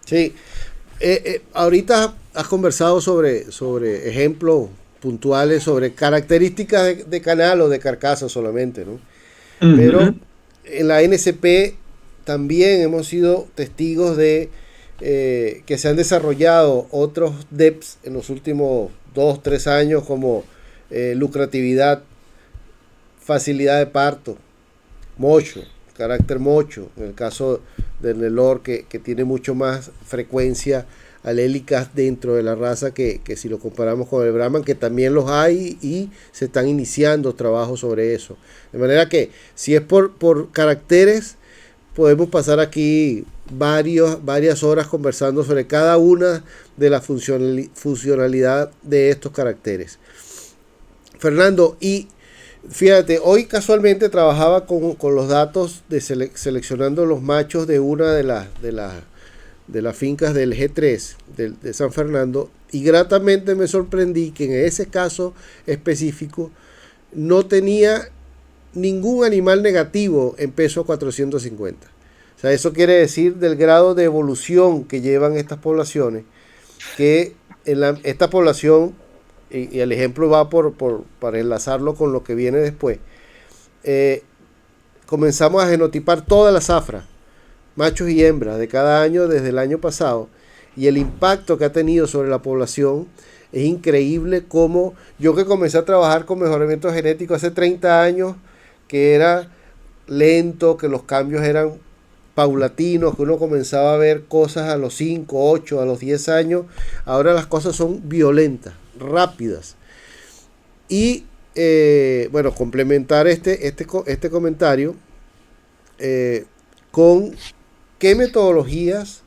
Sí. Ahorita has conversado sobre ejemplos puntuales, sobre características de canal o de carcasa solamente, ¿no? Pero Ujú. en la NCP también hemos sido testigos de que se han desarrollado otros DEPs en los últimos 2, 3 años como lucratividad, facilidad de parto, mocho, carácter mocho, en el caso del Nelor que tiene mucho más frecuencia alélicas dentro de la raza que si lo comparamos con el Brahman, que también los hay y se están iniciando trabajos sobre eso. De manera que si es por caracteres, podemos pasar aquí varias horas conversando sobre cada una de la funcionalidad de estos caracteres. Fernando, y fíjate, hoy casualmente trabajaba con los datos de seleccionando los machos de una de las fincas del G3 de San Fernando, y gratamente me sorprendí que en ese caso específico no tenía ningún animal negativo en peso 450. O sea, eso quiere decir del grado de evolución que llevan estas poblaciones, que esta población, y el ejemplo va para enlazarlo con lo que viene después, eh, comenzamos a genotipar todas las zafras, machos y hembras, de cada año desde el año pasado, y el impacto que ha tenido sobre la población es increíble. Como yo, que comencé a trabajar con mejoramiento genético hace 30 años, que era lento, que los cambios eran paulatinos, que uno comenzaba a ver cosas a los 5, 8, a los 10 años, ahora las cosas son violentas, rápidas. Y bueno, complementar este comentario con qué metodologías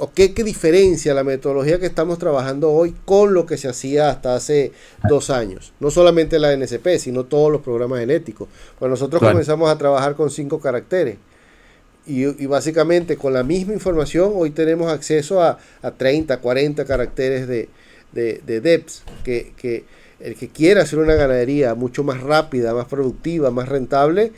o qué diferencia la metodología que estamos trabajando hoy con lo que se hacía hasta hace 2 años. No solamente la NCP, sino todos los programas genéticos. Pues nosotros Claro. comenzamos a trabajar con 5 caracteres. Y básicamente con la misma información hoy tenemos acceso a 30, 40 caracteres de DEPS, que el que quiera hacer una ganadería mucho más rápida, más productiva, más rentable,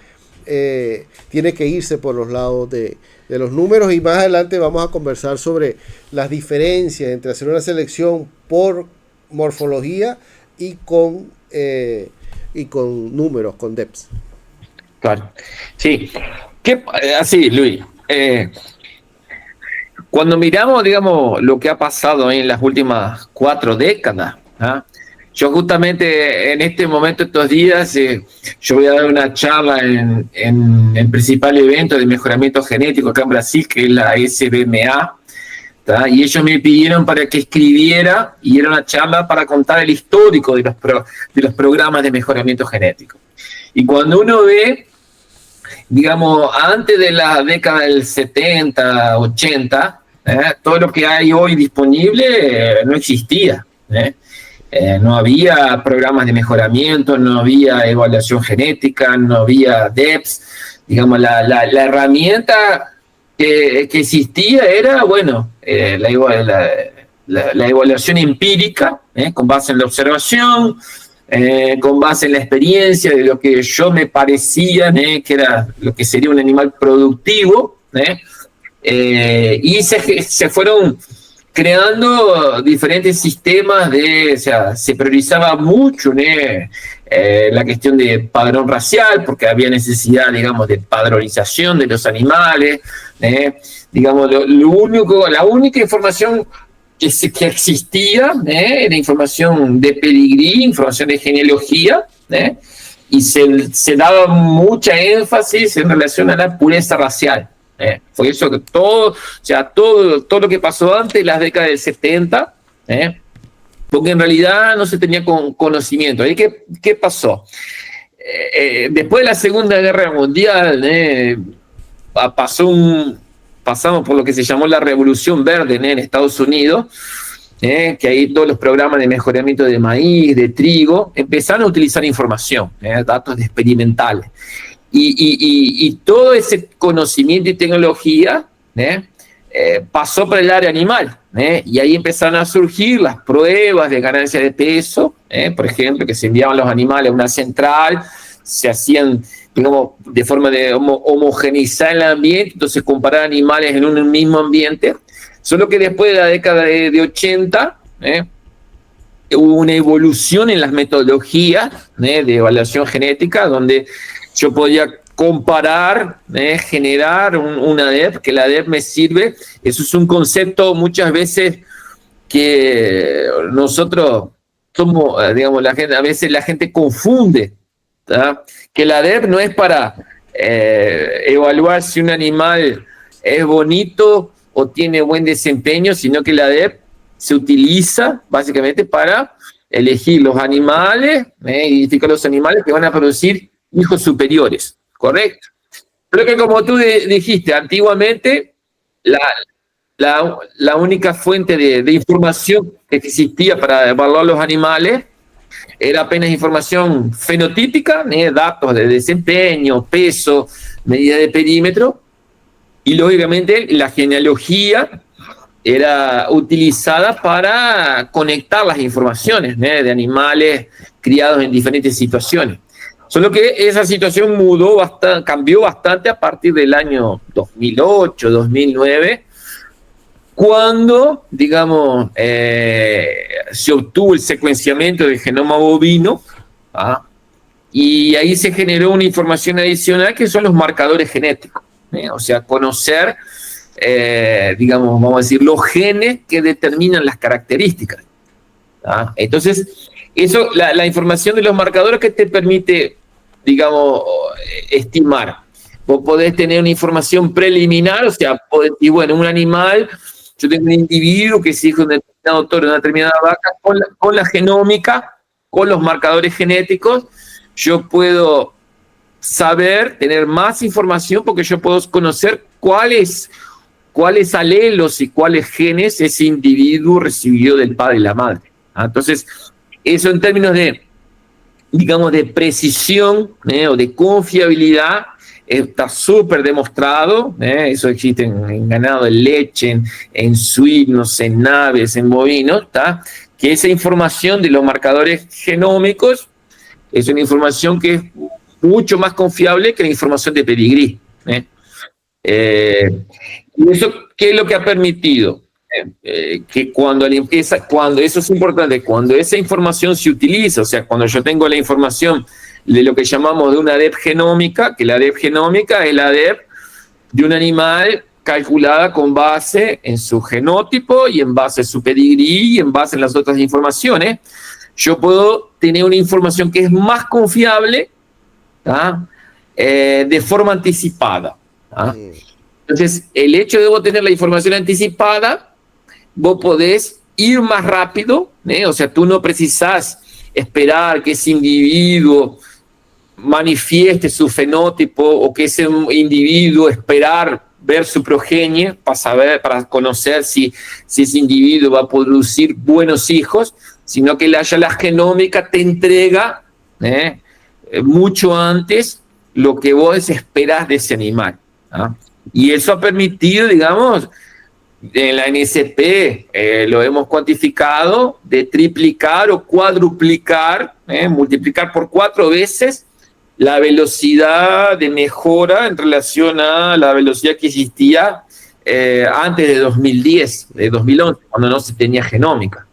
tiene que irse por los lados de los números. Y más adelante vamos a conversar sobre las diferencias entre hacer una selección por morfología y con números, con DEPS. Claro. Sí. Así, Luis. Cuando miramos, digamos, lo que ha pasado en las últimas 4 décadas, ¿ah? Yo justamente en este momento, estos días, yo voy a dar una charla en el principal evento de mejoramiento genético acá en Brasil, que es la SBMA, ¿tá? Y ellos me pidieron para que escribiera, y era una charla para contar el histórico de los programas de mejoramiento genético. Y cuando uno ve, digamos, antes de la década del 70, 80, todo lo que hay hoy disponible no existía. No había programas de mejoramiento, no había evaluación genética, no había DEPS. Digamos, la herramienta que existía era, bueno, la evaluación empírica, con base en la observación, con base en la experiencia de lo que yo me parecía, que era lo que sería un animal productivo, y se fueron creando diferentes sistemas o sea, se priorizaba mucho la cuestión de padrón racial, porque había necesidad, digamos, de padronización de los animales, digamos, la única información que existía, era información de pedigrí, información de genealogía, y se daba mucha énfasis en relación a la pureza racial. Fue eso que todo lo que pasó antes de las décadas del 70, porque en realidad no se tenía conocimiento. ¿Y qué pasó? Después de la Segunda Guerra Mundial, pasamos por lo que se llamó la Revolución Verde en Estados Unidos, que ahí todos los programas de mejoramiento de maíz, de trigo, empezaron a utilizar información, datos experimentales. Y todo ese conocimiento y tecnología pasó por el área animal, y ahí empezaron a surgir las pruebas de ganancia de peso, por ejemplo, que se enviaban los animales a una central, se hacían digamos, de forma de homogeneizar el ambiente, entonces comparar animales en un mismo ambiente. Solo que después de la década de 80, hubo una evolución en las metodologías de evaluación genética, donde yo podía comparar, generar una ADEP, que la ADEP me sirve. Eso es un concepto muchas veces que nosotros somos, digamos, a veces la gente confunde, ¿tá? Que la ADEP no es para evaluar si un animal es bonito o tiene buen desempeño, sino que la ADEP se utiliza básicamente para elegir los animales, identificar los animales que van a producir hijos superiores, ¿correcto? Pero que como tú dijiste, antiguamente la única fuente de información que existía para evaluar los animales era apenas información fenotípica, datos de desempeño, peso, medida de perímetro, y lógicamente la genealogía era utilizada para conectar las informaciones de animales criados en diferentes situaciones. Solo que esa situación cambió bastante a partir del año 2008, 2009, cuando, digamos, se obtuvo el secuenciamiento del genoma bovino, y ahí se generó una información adicional que son los marcadores genéticos. O sea, conocer, digamos, vamos a decir, los genes que determinan las características. Entonces, eso, la información de los marcadores que te permite, digamos, estimar. Vos podés tener una información preliminar, o sea, podés decir, bueno, un animal, yo tengo un individuo que es hijo de un determinado toro, de una determinada vaca, con la genómica, con los marcadores genéticos, yo puedo saber, tener más información, porque yo puedo conocer cuáles alelos y cuáles genes ese individuo recibió del padre y la madre. Entonces, eso en términos de, digamos, de precisión o de confiabilidad, está súper demostrado. Eso existe en ganado de leche, en suinos, en aves, en bovinos, que esa información de los marcadores genómicos es una información que es mucho más confiable que la información de pedigrí. ¿Y eso qué es lo que ha permitido? Que cuando eso es importante, cuando esa información se utiliza, o sea, cuando yo tengo la información de lo que llamamos de una ADEP genómica, que la ADEP genómica es la ADEP de un animal calculada con base en su genotipo y en base en su pedigrí y en base en las otras informaciones, yo puedo tener una información que es más confiable, de forma anticipada. Entonces, el hecho de vos tener la información anticipada, vos podés ir más rápido, o sea, tú no precisás esperar que ese individuo manifieste su fenótipo o que ese individuo esperar ver su progenie para conocer si ese individuo va a producir buenos hijos, sino que la genómica te entrega mucho antes lo que vos esperás de ese animal. Y eso ha permitido, digamos, en la NSP lo hemos cuantificado, de triplicar o cuadruplicar, multiplicar por 4 veces la velocidad de mejora en relación a la velocidad que existía antes de 2010, de 2011, cuando no se tenía genómica.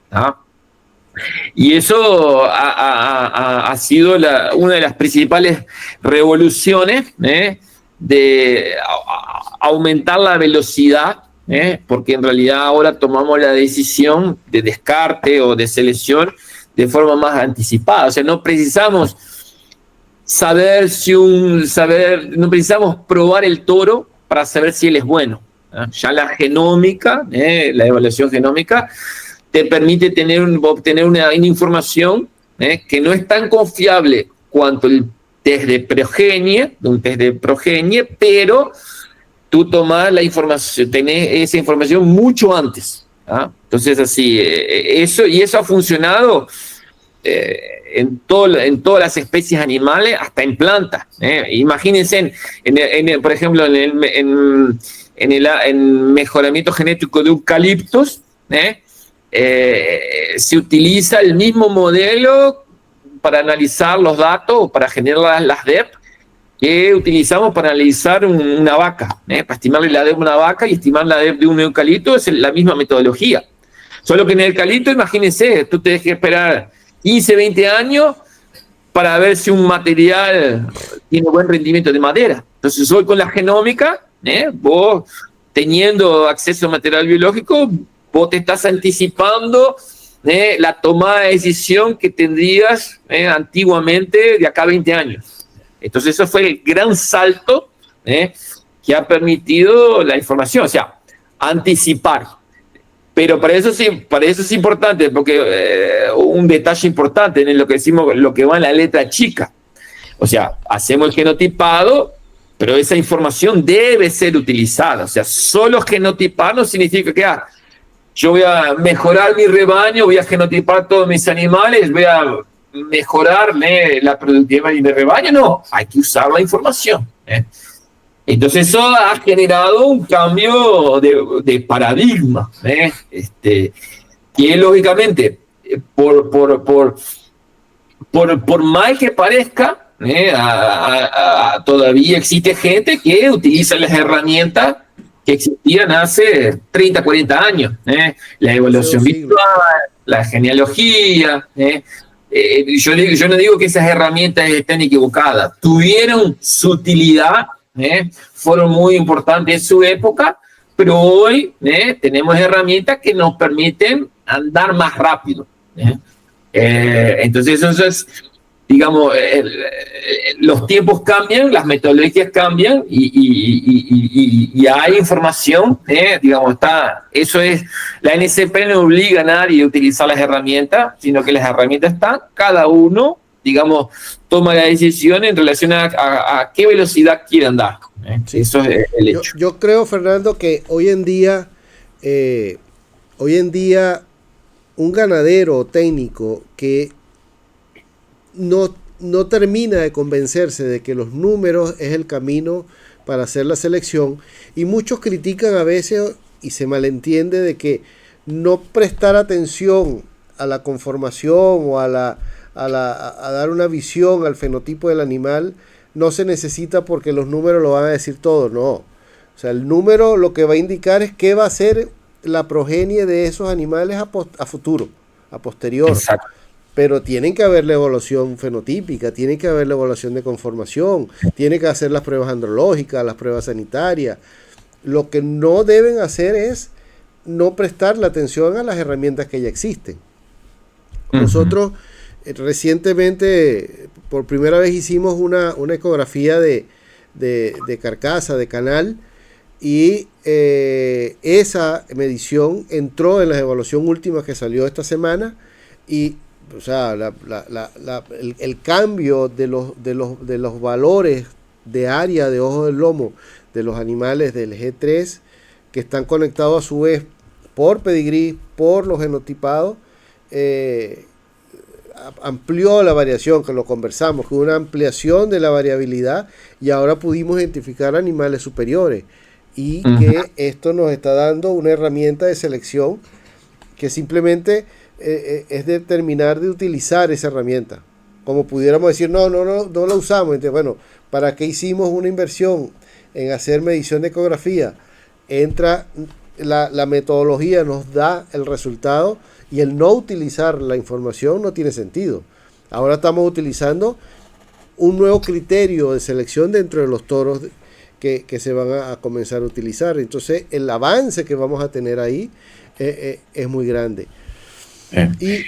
Y eso ha sido una de las principales revoluciones de aumentar la velocidad, porque en realidad ahora tomamos la decisión de descarte o de selección de forma más anticipada. O sea, no precisamos no precisamos probar el toro para saber si él es bueno. Ya la genómica, la evaluación genómica, te permite obtener una información que no es tan confiable cuanto el test de progenie, pero tú tomás la información, tenés esa información mucho antes. Entonces, así, eso ha funcionado en todas las especies animales, hasta en plantas. Imagínense, por ejemplo, en mejoramiento genético de eucaliptos, se utiliza el mismo modelo para analizar los datos o para generar las DEP, que utilizamos para analizar una vaca, para estimar la edad de una vaca y estimar la edad de un eucalipto, es la misma metodología. Solo que en el eucalipto, imagínense, tú tienes que esperar 15, 20 años para ver si un material tiene buen rendimiento de madera. Entonces, hoy con la genómica, vos teniendo acceso a material biológico, vos te estás anticipando la toma de decisión que tendrías antiguamente de acá a 20 años. Entonces, eso fue el gran salto que ha permitido la información, o sea, anticipar. Pero para eso es importante, porque un detalle importante en lo que decimos, lo que va en la letra chica. O sea, hacemos el genotipado, pero esa información debe ser utilizada. O sea, solo genotipar no significa que yo voy a mejorar mi rebaño, voy a genotipar todos mis animales, voy a mejorar la productividad de mi rebaño. No, hay que usar la información. Entonces eso ha generado un cambio de paradigma, que lógicamente, por mal que parezca, todavía existe gente que utiliza las herramientas que existían hace 30, 40 años, la evaluación visual, la genealogía. Yo no digo que esas herramientas estén equivocadas, tuvieron su utilidad, fueron muy importantes en su época, pero hoy tenemos herramientas que nos permiten andar más rápido. Entonces eso es, digamos, los tiempos cambian, las metodologías cambian y hay información, digamos, eso es, la NSP no obliga a nadie a utilizar las herramientas, sino que las herramientas están, cada uno, digamos, toma la decisión en relación a qué velocidad quiere andar. Sí. Eso es el hecho. Yo creo, Fernando, que hoy en día un ganadero técnico que no termina de convencerse de que los números es el camino para hacer la selección, y muchos critican a veces y se malentiende de que no prestar atención a la conformación o a dar una visión al fenotipo del animal no se necesita porque los números lo van a decir todo. No, o sea, el número lo que va a indicar es qué va a ser la progenie de esos animales a futuro, a posterior. Exacto. Pero tienen que haber la evaluación fenotípica, tiene que haber la evaluación de conformación, tiene que hacer las pruebas andrológicas, las pruebas sanitarias. Lo que no deben hacer es no prestar la atención a las herramientas que ya existen. Nosotros recientemente, por primera vez, hicimos una ecografía de carcasa, de canal, y esa medición entró en la evaluación última que salió esta semana, y o sea, el cambio de los valores de área de ojo del lomo de los animales del G3, que están conectados a su vez por pedigrí, por los genotipados, amplió la variación, que lo conversamos, que una ampliación de la variabilidad, y ahora pudimos identificar animales superiores, y que esto nos está dando una herramienta de selección que simplemente es determinar de utilizar esa herramienta. Como pudiéramos decir, no la usamos. Entonces, bueno, ¿para qué hicimos una inversión en hacer medición de ecografía? Entra la metodología, nos da el resultado, y el no utilizar la información no tiene sentido. Ahora estamos utilizando un nuevo criterio de selección dentro de los toros que se van a comenzar a utilizar. Entonces, el avance que vamos a tener ahí es muy grande. Y